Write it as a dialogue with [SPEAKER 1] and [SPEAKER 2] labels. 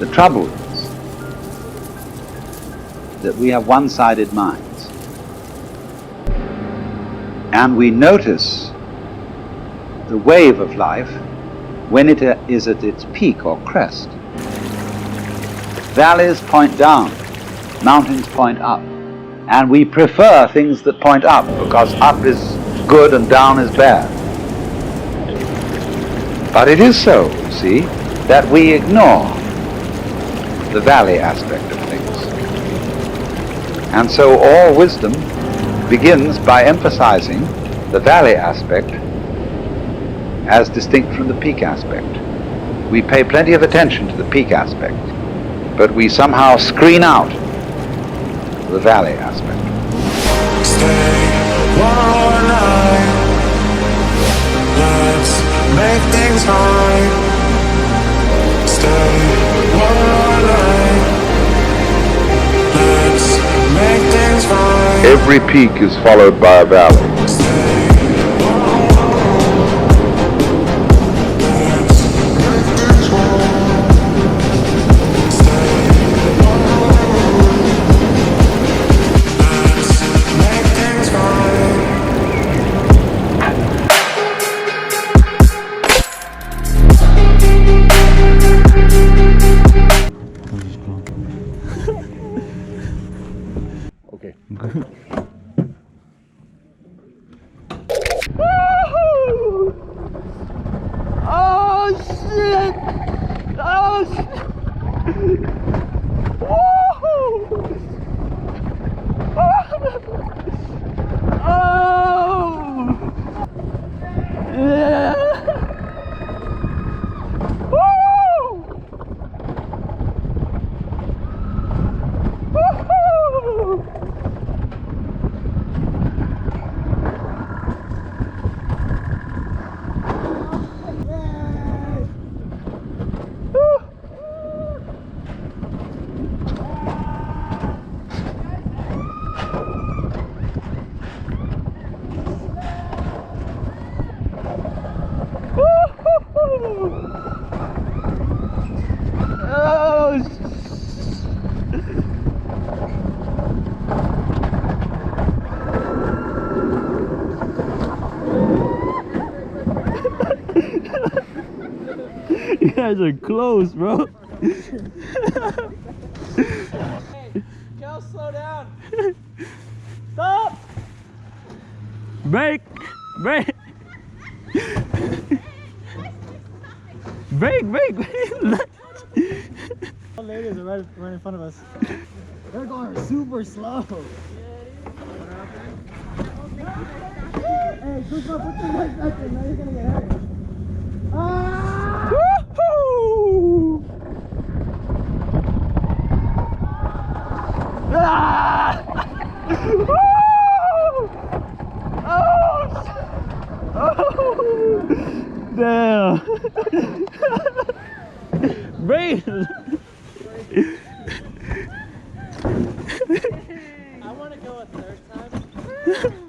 [SPEAKER 1] The trouble is that we have one-sided minds, and we notice the wave of life when it is at its peak or crest. Valleys point down, mountains point up, and we prefer things that point up because up is good and down is bad. But it is so, see, that we ignore the valley aspect of things. And so all wisdom begins by emphasizing the valley aspect as distinct from the peak aspect. We pay plenty of attention to the peak aspect, but we somehow screen out the valley aspect.
[SPEAKER 2] Stay one more night. Let's make things right. Stay one more night. Let's make things right.
[SPEAKER 3] Every peak is followed by a valley.
[SPEAKER 4] Okay.
[SPEAKER 5] Oh shit! Oh shit! Woo! Oh! Yeah! Woo! Woo! You guys are close, bro.
[SPEAKER 6] Hey, Kel, slow down. Stop!
[SPEAKER 5] Brake! Brake! Brake! Brake!
[SPEAKER 6] All ladies are right in front of us. They're going super slow. Hey, Kuzma, put your legs back in. Now you're gonna get hurt. Ah!
[SPEAKER 5] Woohoo! Ah! Woo! Oh! Damn! Brake!
[SPEAKER 6] I want to go a third time.